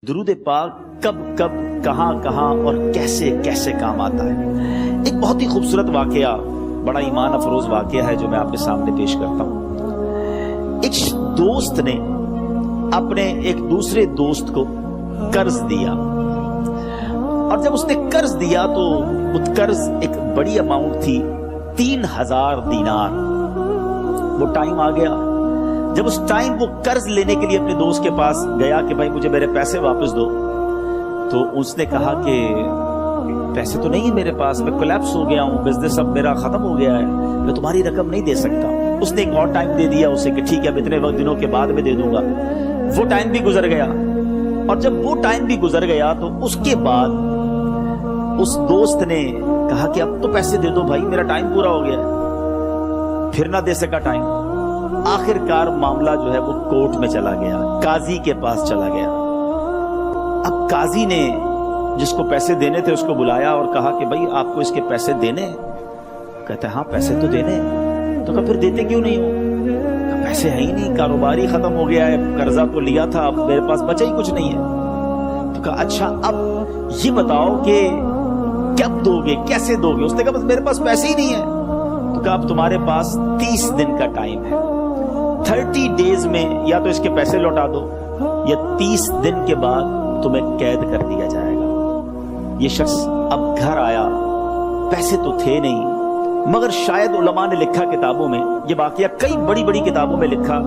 درود پاک کب کب کہاں کہاں اور کیسے کیسے کام آتا ہے۔ ایک بہت ہی خوبصورت واقعہ، بڑا ایمان افروز واقعہ ہے جو میں آپ کے سامنے پیش کرتا ہوں۔ ایک دوست نے اپنے ایک دوسرے دوست کو قرض دیا، اور جب اس نے قرض دیا تو وہ قرض ایک بڑی اماؤنٹ تھی، 3000 دینار۔ وہ ٹائم آ گیا جب اس ٹائم وہ قرض لینے کے لیے اپنے دوست کے پاس گیا کہ بھائی مجھے میرے پیسے واپس دو، تو اس نے کہا کہ پیسے تو نہیں ہے میرے پاس، میں کولیپس ہو گیا ہوں، بزنس اب میرا ختم ہو گیا ہے، میں تمہاری رقم نہیں دے سکتا۔ اس نے ایک اور ٹائم دے دیا اسے کہ ٹھیک ہے اب اتنے وقت دنوں کے بعد میں دے دوں گا۔ وہ ٹائم بھی گزر گیا، اور جب وہ ٹائم بھی گزر گیا تو اس کے بعد اس دوست نے کہا کہ اب تو پیسے دے دو بھائی، میرا ٹائم پورا ہو گیا ہے۔ پھر نہ دے سکا ٹائم۔ آخر کار معاملہ جو ہے وہ کورٹ میں چلا گیا، قاضی کے پاس چلا گیا۔ اب قاضی نے جس کو پیسے دینے تھے اس کو بلایا اور کہا کہ بھائی آپ کو اس کے پیسے دینے ہیں؟ کہتے ہیں ہاں پیسے تو دینے ہیں۔ تو کہا پھر دیتے کیوں نہیں ہو؟ کہا پیسے ہیں ہی نہیں، کاروبار ہی ختم ہو گیا ہے، قرضہ تو لیا تھا، اب میرے پاس بچا ہی کچھ نہیں ہے۔ تو کہا اچھا اب یہ بتاؤ کہ کب دو گے، کیسے دو گے؟ اس نے کہا بس میرے پاس پیسے ہی نہیں ہے۔ تو کہا اب تمہارے پاس 30 دن کا ٹائم ہے، 30 ڈیز میں یا تو اس کے پیسے لوٹا دو یا 30 دن کے بعد تمہیں قید کر دیا جائے گا۔ یہ شخص اب گھر آیا، پیسے تو تھے نہیں، مگر شاید علماء نے لکھا کتابوں میں، یہ واقعہ کئی بڑی بڑی کتابوں میں لکھا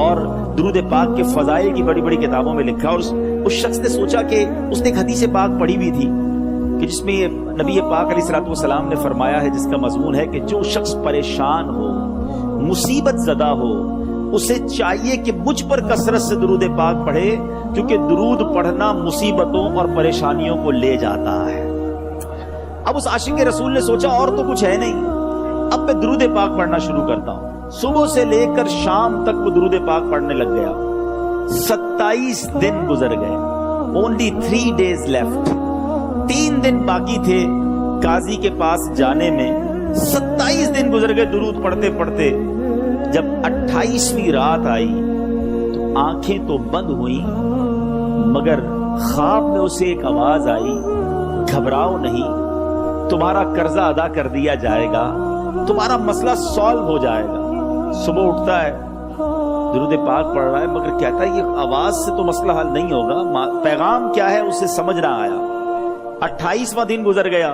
اور درود پاک کے فضائل کی بڑی بڑی کتابوں میں لکھا، اور اس شخص نے سوچا کہ اس نے ایک حدیث پاک پڑھی ہوئی تھی کہ جس میں نبی پاک علیہ الصلوۃ والسلام نے فرمایا ہے، جس کا مضمون ہے کہ جو شخص پریشان ہو، مصیبت زدہ ہو، اسے چاہیے کہ مجھ پر کثرت سے درود پاک پڑھے، کیونکہ درود پڑھنا مصیبتوں اور پریشانیوں کو لے جاتا ہے۔ اب اس عاشق رسول نے سوچا اور تو کچھ ہے نہیں، اب میں درود پاک پڑھنا شروع کرتا ہوں۔ صبح سے لے کر شام تک وہ درود پاک پڑھنے لگ گیا۔ 27 دن گزر گئے، only 3 days left، 3 دن باقی تھے قاضی کے پاس جانے میں۔ 27 دن گزر گئے درود پڑھتے پڑھتے۔ جب 28ویں رات آئی تو آنکھیں تو بند ہوئیں، مگر خواب میں اسے ایک آواز آئی، گھبراؤ نہیں، تمہارا قرضہ ادا کر دیا جائے گا، تمہارا مسئلہ سالو ہو جائے گا۔ صبح اٹھتا ہے، درود پاک پڑھ رہا ہے، مگر کہتا ہے یہ آواز سے تو مسئلہ حل نہیں ہوگا، پیغام کیا ہے اسے سمجھ نہ آیا۔ 28واں دن گزر گیا،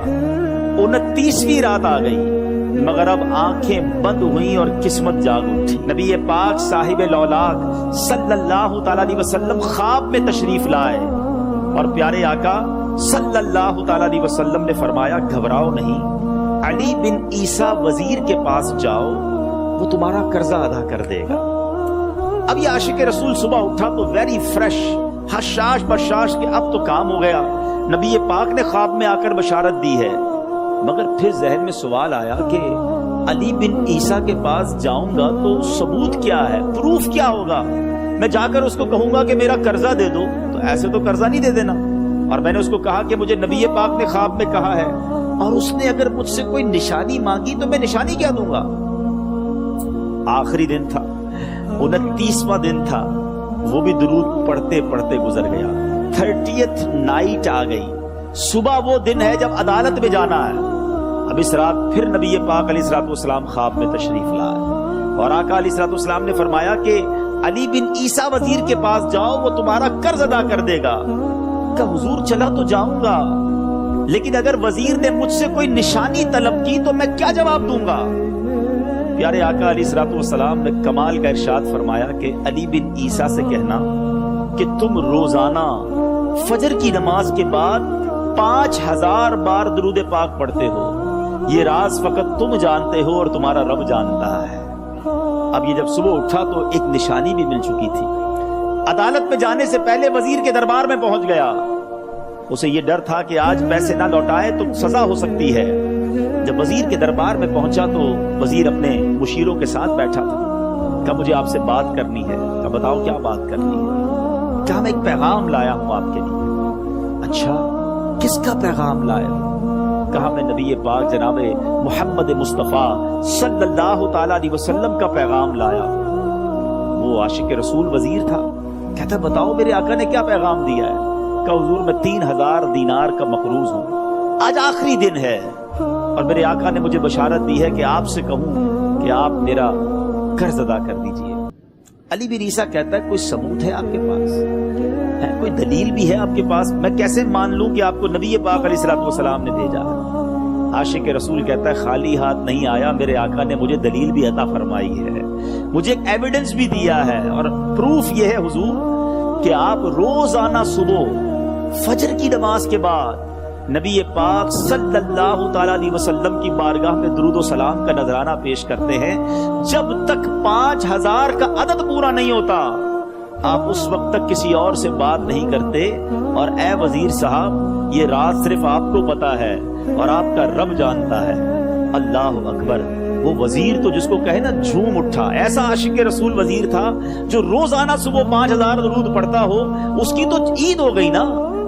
29ویں رات آ گئی، مگر اب آنکھیں بند ہوئیں اور قسمت جاگ اٹھی۔ نبی پاک صاحب لولاک صلی اللہ تعالیٰ علیہ وسلم خواب میں تشریف لائے، اور پیارے آقا صلی اللہ تعالیٰ علیہ وسلم نے فرمایا گھبراؤ نہیں، علی بن عیسیٰ وزیر کے پاس جاؤ، وہ تمہارا قرضہ ادا کر دے گا۔ اب یہ عاشق رسول صبح اٹھا تو ویری فریش، حشاش بشاش کہ اب تو کام ہو گیا، نبی پاک نے خواب میں آ کر بشارت دی ہے۔ مگر پھر ذہن میں سوال آیا کہ علی بن عیسیٰ کے پاس جاؤں گا تو ثبوت کیا ہے، پروف کیا ہوگا؟ میں جا کر اس کو کہوں گا کہ میرا قرضہ دے دو، تو ایسے تو قرضہ نہیں دے دینا، اور میں نے اس کو کہا کہ مجھے نبی پاک نے خواب میں کہا ہے، اور اس نے اگر مجھ سے کوئی نشانی مانگی تو میں نشانی کیا دوں گا؟ آخری دن تھا، 29واں دن تھا، وہ بھی درود پڑھتے پڑھتے گزر گیا۔ 30th نائٹ آ گئی، صبح وہ دن ہے جب عدالت میں جانا ہے۔ اب اس رات پھر نبی پاک علیہ الصلوۃ والسلام خواب میں تشریف لائے، اور آقا علیہ الصلوۃ والسلام نے فرمایا کہ علی بن عیسیٰ وزیر کے پاس جاؤ، وہ تمہارا قرض ادا کر دے گا۔ کہ حضور چلا تو جاؤں گا، لیکن اگر وزیر نے مجھ سے کوئی نشانی طلب کی تو میں کیا جواب دوں گا؟ پیارے آقا علیہ الصلوۃ والسلام نے کمال کا ارشاد فرمایا کہ علی بن عیسیٰ سے کہنا کہ تم روزانہ فجر کی نماز کے بعد 5000 بار درود پاک پڑھتے ہو، یہ راز فقط تم جانتے ہو اور تمہارا رب جانتا ہے۔ اب یہ جب صبح اٹھا تو ایک نشانی بھی مل چکی تھی۔ عدالت میں جانے سے پہلے وزیر کے دربار میں پہنچ گیا، اسے یہ ڈر تھا کہ آج پیسے نہ لوٹائے تو سزا ہو سکتی ہے۔ جب وزیر کے دربار میں پہنچا تو وزیر اپنے مشیروں کے ساتھ بیٹھا تھا۔ کہا مجھے آپ سے بات کرنی ہے۔ کہا بتاؤ کیا بات کرنی ہے؟ کہا میں ایک پیغام لایا ہوں آپ کے لیے۔ اچھا کس کا پیغام لایا؟ کہا میں نبی پاک جناب محمد مصطفیٰ صلی اللہ تعالیٰ علیہ وسلم کا پیغام لایا۔ وہ عاشق رسول وزیر تھا، کہتا بتاؤ میرے آقا نے کیا پیغام دیا ہے؟ پاک کا حضور میں 3000 دینار کا مقروض ہوں، آج آخری دن ہے اور میرے آقا نے مجھے بشارت دی ہے کہ آپ سے کہوں کہ آپ میرا قرض ادا کر دیجئے۔ علی بن عیسیٰ کہتا ہے کوئی ثبوت ہے آپ کے پاس؟ ہے کوئی دلیل بھی ہے آپ کے پاس؟ میں کیسے مان لوں کہ آپ کو نبی پاک علیہ السلام نے بھیجا ہے؟ عاشق رسول کہتا ہے خالی ہاتھ نہیں آیا، میرے آقا نے مجھے دلیل بھی عطا فرمائی ہے، مجھے ایک ایویڈنس بھی دیا ہے، اور پروف یہ ہے حضور کہ آپ روزانہ صبح فجر کی نماز کے بعد نبی پاک صلی اللہ تعالی علیہ وسلم کی بارگاہ میں درود و سلام کا نذرانہ پیش کرتے ہیں۔ جب تک 5000 کا عدد پورا نہیں ہوتا آپ اس وقت تک کسی اور سے بات نہیں کرتے، اور اے وزیر صاحب یہ راز صرف آپ کو پتا ہے اور آپ کا رب جانتا ہے۔ اللہ اکبر۔ وہ وزیر تو جس کو کہے نا جھوم اٹھا، ایسا عاشق رسول وزیر تھا جو روزانہ صبح 5000 درود پڑھتا ہو، اس کی تو عید ہو گئی نا۔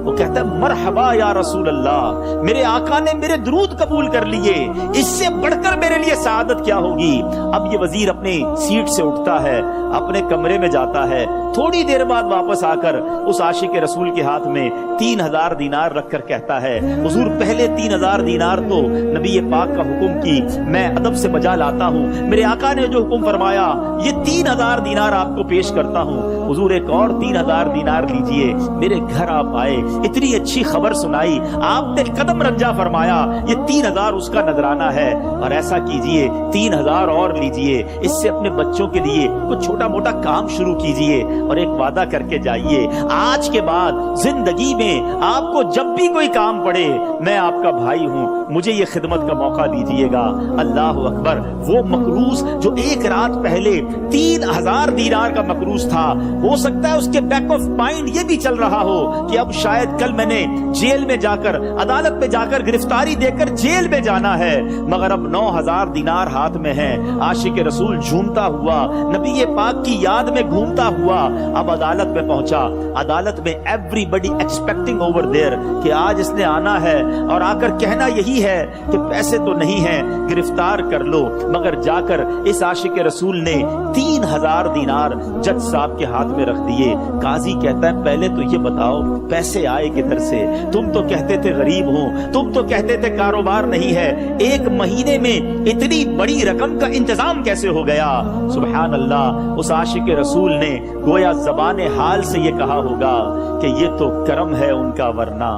وہ کہتا ہے مرحبا یا رسول اللہ، میرے آقا نے میرے درود قبول کر لیے، اس سے بڑھ کر میرے لیے سعادت کیا ہوگی۔ اب یہ وزیر اپنی سیٹ سے اٹھتا ہے، اپنے کمرے میں جاتا ہے، تھوڑی دیر بعد واپس آ کر اس عاشق رسول کے ہاتھ میں 3000 دینار رکھ کر کہتا ہے حضور پہلے 3000 دینار تو نبی پاک کا حکم کی میں ادب سے بجا لاتا ہوں، میرے آقا نے جو حکم فرمایا یہ 3000 دینار آپ کو پیش کرتا ہوں، حضور ایک اور 3000 دینار لیجئے۔ میرے گھر آپ آئے، اتنی اچھی خبر سنائی، آپ نے قدم رنجا فرمایا، یہ 3000 اس کا نذرانہ ہے، اور ایسا کیجئے 3000 اور لیجئے، اس سے اپنے بچوں کے لیے کچھ چھوٹا موٹا کام شروع کیجئے، اور ایک وعدہ کر کے جائیے آج کے بعد زندگی میں آپ کو جب بھی کوئی کام پڑے میں آپ کا بھائی ہوں، مجھے یہ خدمت کا موقع دیجئے گا۔ اللہ اکبر۔ وہ مقروض جو ایک رات پہلے 3000 دینار کا مقروض تھا، ہو سکتا ہے اس کے بیک آف مائنڈ یہ بھی چل رہا ہو کہ اب شاید کل میں نے جیل میں جا کر عدالت میں جا کر گرفتاری دے کر جیل میں جانا ہے، مگر اب 9000 دینار ہاتھ میں ہے۔ عاشق رسول جھومتا ہوا نبی پاک کی یاد میں گھومتا ہوا اب عدالت میں پہنچا۔ عدالت میں everybody expecting over there کہ آج اس نے آنا ہے اور آ کر کہنا یہی ہے کہ پیسے تو نہیں ہیں، گرفتار کر لو، مگر جا کر اس عاشق رسول نے 3000 دینار جج صاحب کے ہاتھ میں رکھ دیے۔ قاضی کہتا ہے پہلے تو یہ بتاؤ پیسے آئے کدھر سے؟ تم تو کہتے تھے غریب ہوں، تم تو کہتے تھے کاروبار نہیں ہے، ایک مہینے میں اتنی بڑی رقم کا انتظام کیسے ہو گیا؟ سبحان اللہ۔ اس عاشق رسول نے گویا زبان حال سے یہ کہا ہوگا کہ یہ تو کرم ہے ان کا، ورنہ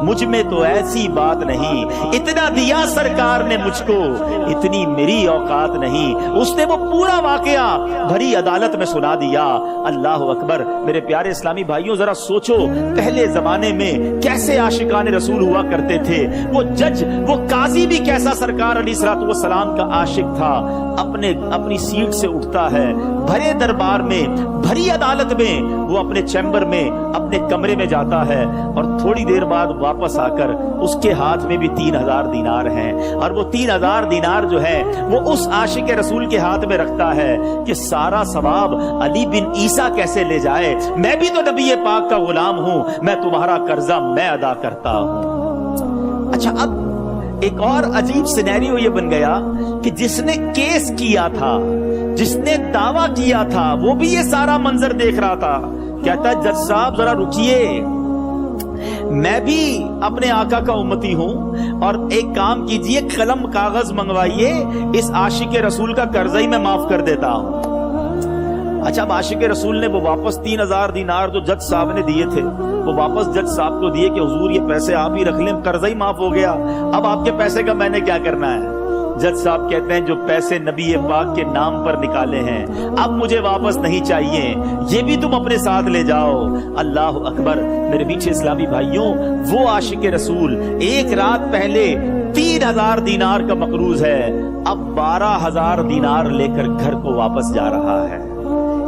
مجھ میں تو ایسی بات نہیں، اتنا دیا سرکار نے مجھ کو، اتنی میری اوقات نہیں۔ اس نے وہ پورا واقعہ بھری عدالت میں سنا دیا۔ اللہ اکبر۔ میرے پیارے اسلامی بھائیوں ذرا سوچو پہلے زمانے میں کیسے عاشقان رسول ہوا کرتے تھے۔ وہ جج، وہ قاضی بھی کیسا سرکار علیہ السلام کا عاشق تھا۔ اپنی سیٹ سے اٹھتا ہے، بھرے دربار میں، بھری عدالت میں، وہ اپنے چیمبر میں، اپنے کمرے میں جاتا ہے، اور تھوڑی دیر بعد واپس آ کر اس کے ہاتھ میں بھی 3000 دینار ہیں، اور وہ 3000 دینار جو ہے وہ اس عاشق رسول کے ہاتھ میں رکھتا ہے کہ سارا ثواب علی بن عیسیٰ کیسے لے جائے، میں بھی تو نبی پاک کا غلام ہوں، میں تمہارا قرضہ میں ادا کرتا ہوں۔ اچھا اب ایک اور عجیب سینیریو یہ بن گیا کہ جس نے کیس کیا تھا، جس نے دعویٰ کیا تھا، وہ بھی یہ سارا منظر دیکھ رہا تھا۔ کہتا ہے جج صاحب ذرا رکیے، میں بھی اپنے آقا کا امتی ہوں، اور ایک کام کیجئے قلم کاغذ منگوائیے، اس عاشق رسول کا قرضہ ہی میں معاف کر دیتا ہوں۔ اچھا اب عاشق رسول نے وہ واپس 3000 دینار جو جج صاحب نے دیے تھے وہ واپس جج صاحب کو دیے کہ حضور یہ پیسے آپ ہی رکھ لیں، قرضہ ہی معاف ہو گیا، اب آپ کے پیسے کا میں نے کیا کرنا ہے؟ جج صاحب کہتے ہیں جو پیسے نبی پاک کے نام پر نکالے ہیں اب مجھے واپس نہیں چاہیے، یہ بھی تم اپنے ساتھ لے جاؤ۔ اللہ اکبر۔ میرے میٹھے اسلامی بھائیوں، وہ عاشق رسول ایک رات پہلے 3000 دینار کا مقروض ہے، اب 12000 دینار لے کر گھر کو واپس جا رہا ہے۔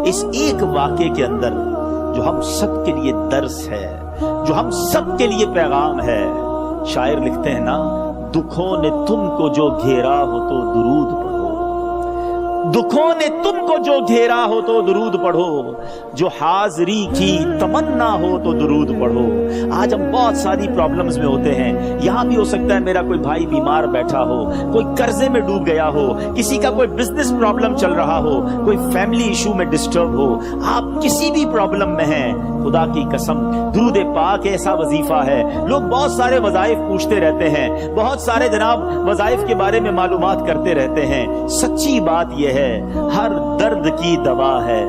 اس ایک واقعے کے اندر جو ہم سب کے لیے درس ہے، جو ہم سب کے لیے پیغام ہے، شاعر لکھتے ہیں نا، دکھوں نے تم کو جو گھیرا ہو تو درود پڑھو، دکھوں نے تم کو جو گھیرا ہو تو درود پڑھو، جو حاضری کی تمنا ہو تو درود پڑھو۔ آج ہم بہت ساری پرابلمز میں ہوتے ہیں. یہاں بھی ہو سکتا ہے میرا کوئی بھائی بیمار بیٹھا ہو, کوئی قرضے میں ڈوب گیا ہو, کسی کا کوئی بزنس پرابلم چل رہا ہو, کوئی فیملی ایشو میں ڈسٹرب ہو. آپ کسی بھی پرابلم میں ہیں, خدا کی قسم درود پاک ایسا وظیفہ ہے. لوگ بہت سارے وظائف پوچھتے رہتے ہیں, بہت سارے جناب وظائف کے بارے میں معلومات کرتے رہتے ہیں. سچی بات یہ ہے, ہر درد کی دوا ہے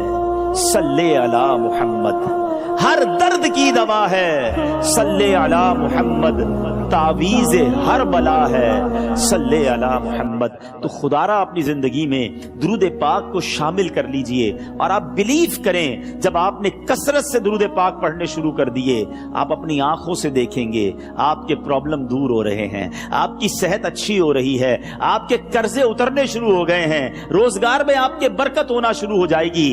صلی علی محمد. ہر درد کی دوا ہے صلی علی محمد. تعویذ ہر بلا ہے صلی علی محمد. تو خدا را اپنی زندگی میں درود پاک کو شامل کر لیجئے, اور آپ بلیو کریں جب آپ نے کثرت سے درود پاک پڑھنے شروع کر دیے, آپ اپنی آنکھوں سے دیکھیں گے آپ کے پرابلم دور ہو رہے ہیں, آپ کی صحت اچھی ہو رہی ہے, آپ کے قرضے اترنے شروع ہو گئے ہیں, روزگار میں آپ کے برکت ہونا شروع ہو جائے گی.